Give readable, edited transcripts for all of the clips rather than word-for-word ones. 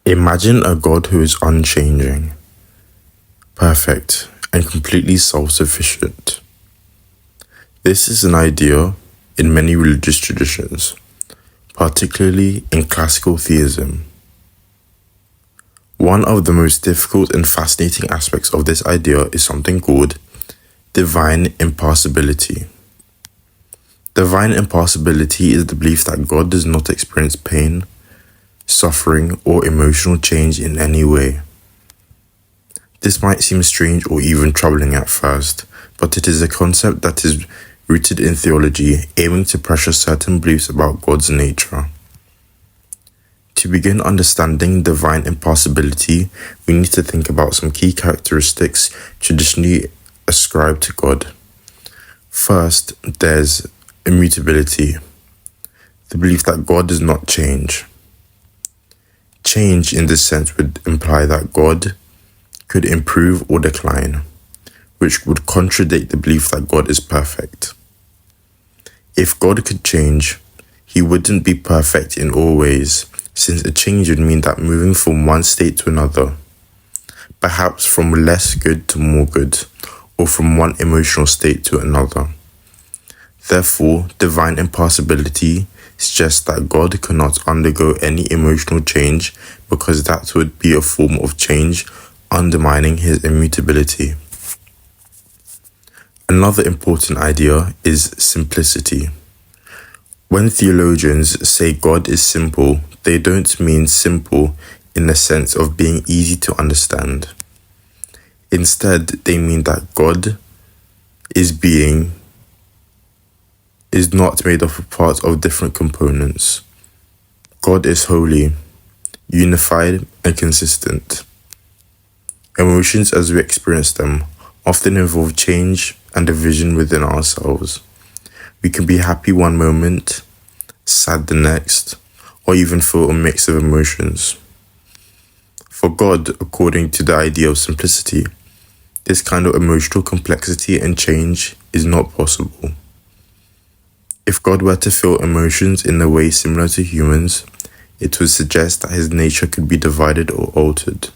Imagine a God who is unchanging, perfect, and completely self-sufficient. This is an idea in many religious traditions, particularly in classical theism. One of the most difficult and fascinating aspects of this idea is something called Divine Impassibility. Divine Impassibility is the belief that God does not experience pain, suffering, or emotional change in any way. This might seem strange or even troubling at first, but it is a concept that is rooted in theology, aiming to pressure certain beliefs about God's nature. To begin understanding divine impassibility, we need to think about some key characteristics traditionally ascribed to God. First, there's immutability, the belief that God does not change. Change in this sense would imply that God could improve or decline, which would contradict the belief that God is perfect. If God could change, he wouldn't be perfect in all ways, since a change would mean that moving from one state to another, perhaps from less good to more good, or from one emotional state to another. Therefore, divine impassibility suggests that God cannot undergo any emotional change because that would be a form of change undermining his immutability. Another important idea is simplicity. When theologians say God is simple, they don't mean simple in the sense of being easy to understand. Instead, they mean that God is not made up of parts of different components. God is holy, unified, and consistent. Emotions as we experience them often involve change and division within ourselves. We can be happy one moment, sad the next, or even feel a mix of emotions. For God, according to the idea of simplicity, this kind of emotional complexity and change is not possible. If God were to feel emotions in a way similar to humans, it would suggest that his nature could be divided or altered.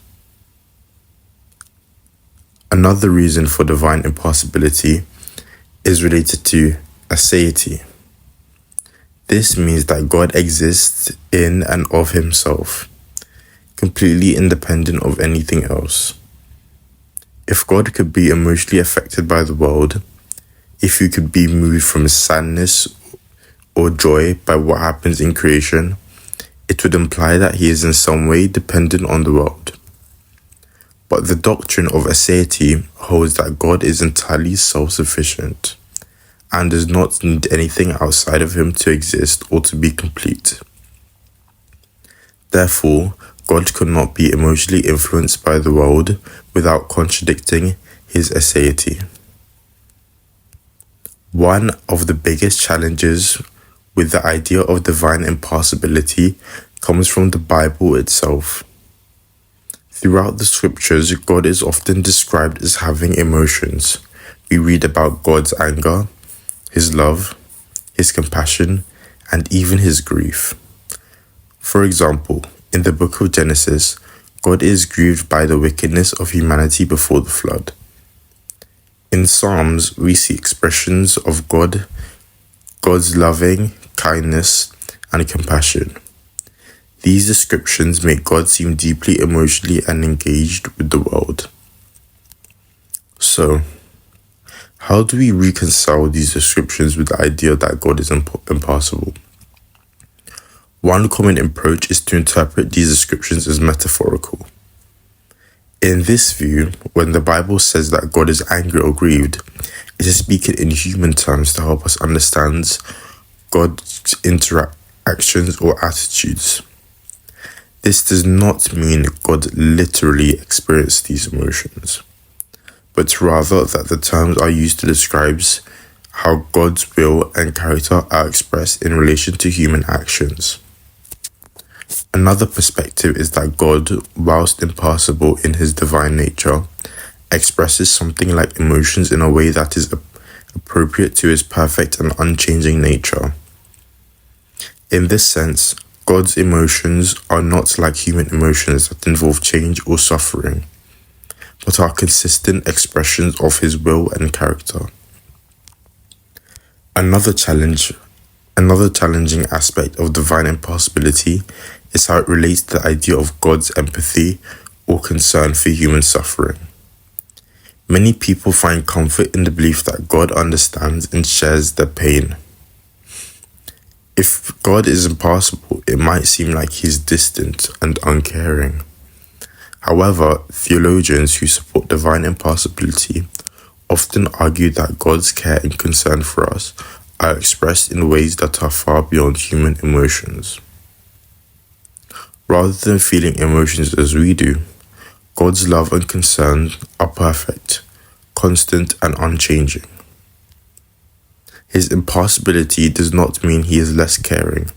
Another reason for divine impassibility is related to aseity. This means that God exists in and of himself, completely independent of anything else. If God could be emotionally affected by the world, if you could be moved from sadness or joy by what happens in creation, it would imply that he is in some way dependent on the world. But the doctrine of aseity holds that God is entirely self-sufficient and does not need anything outside of him to exist or to be complete. Therefore, God could not be emotionally influenced by the world without contradicting his aseity. One of the biggest challenges with the idea of divine impassibility comes from the Bible itself. Throughout the scriptures, God is often described as having emotions. We read about God's anger, his love, his compassion, and even his grief. For example, in the book of Genesis, God is grieved by the wickedness of humanity before the flood. In Psalms, we see expressions of God's loving kindness and compassion. These descriptions make God seem deeply emotionally and engaged with the world. So, how do we reconcile these descriptions with the idea that God is impassible? One common approach is to interpret these descriptions as metaphorical. In this view, when the Bible says that God is angry or grieved, it is speaking in human terms to help us understand God's interactions or attitudes. This does not mean God literally experienced these emotions, but rather that the terms are used to describe how God's will and character are expressed in relation to human actions. Another perspective is that God, whilst impassible in his divine nature, expresses something like emotions in a way that is appropriate to his perfect and unchanging nature. In this sense, God's emotions are not like human emotions that involve change or suffering, but are consistent expressions of his will and character. Another challenging aspect of divine impassibility is how it relates to the idea of God's empathy or concern for human suffering. Many people find comfort in the belief that God understands and shares their pain. If God is impassible, it might seem like he's distant and uncaring. However, theologians who support divine impassibility often argue that God's care and concern for us are expressed in ways that are far beyond human emotions. Rather than feeling emotions as we do, God's love and concern are perfect, constant, and unchanging. His impassibility does not mean he is less caring,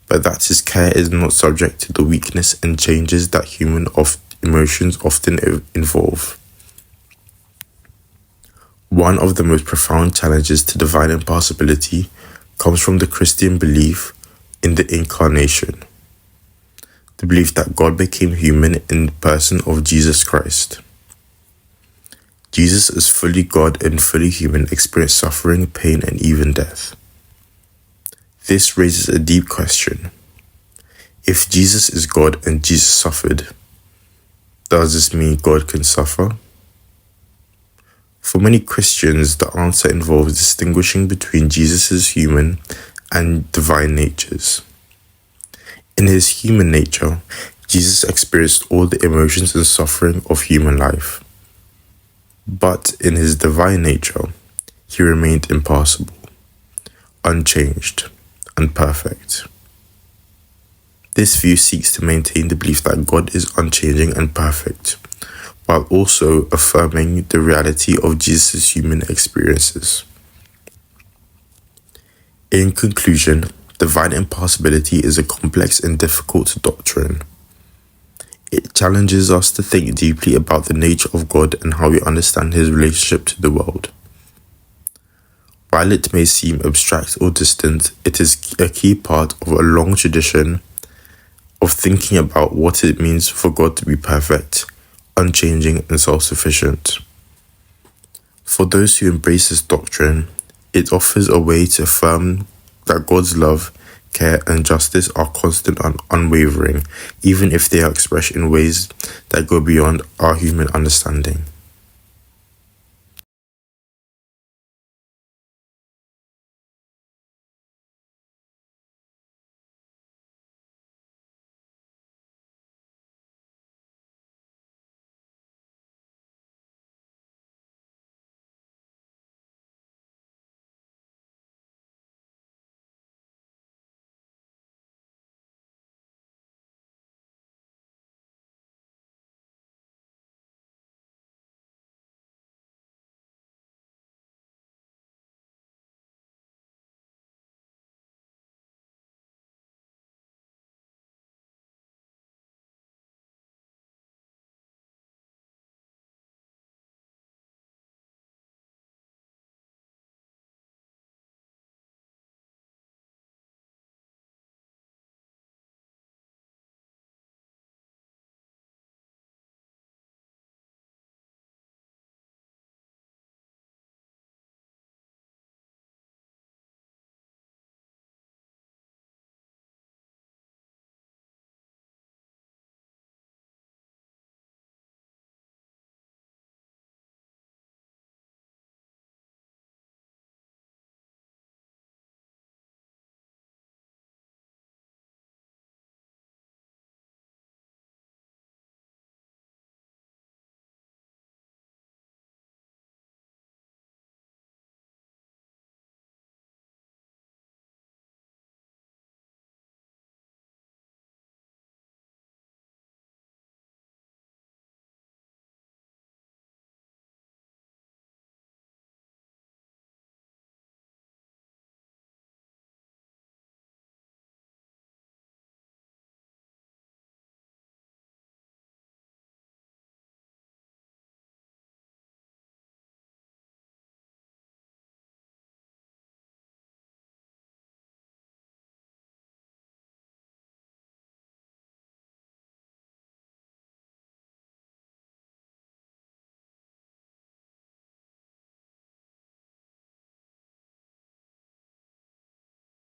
but that his care is not subject to the weakness and changes that human emotions often involve. One of the most profound challenges to divine impassibility comes from the Christian belief in the incarnation, the belief that God became human in the person of Jesus Christ. Jesus, as fully God and fully human, experienced suffering, pain, and even death. This raises a deep question. If Jesus is God and Jesus suffered, does this mean God can suffer? For many Christians, the answer involves distinguishing between Jesus' human and divine natures. In his human nature, Jesus experienced all the emotions and suffering of human life. But in his divine nature, he remained impassible, unchanged, and perfect. This view seeks to maintain the belief that God is unchanging and perfect, while also affirming the reality of Jesus' human experiences. In conclusion, divine impassibility is a complex and difficult doctrine. It challenges us to think deeply about the nature of God and how we understand his relationship to the world. While it may seem abstract or distant, it is a key part of a long tradition of thinking about what it means for God to be perfect, unchanging, and self-sufficient. For those who embrace this doctrine, it offers a way to affirm that God's love, care, and justice are constant and unwavering, even if they are expressed in ways that go beyond our human understanding.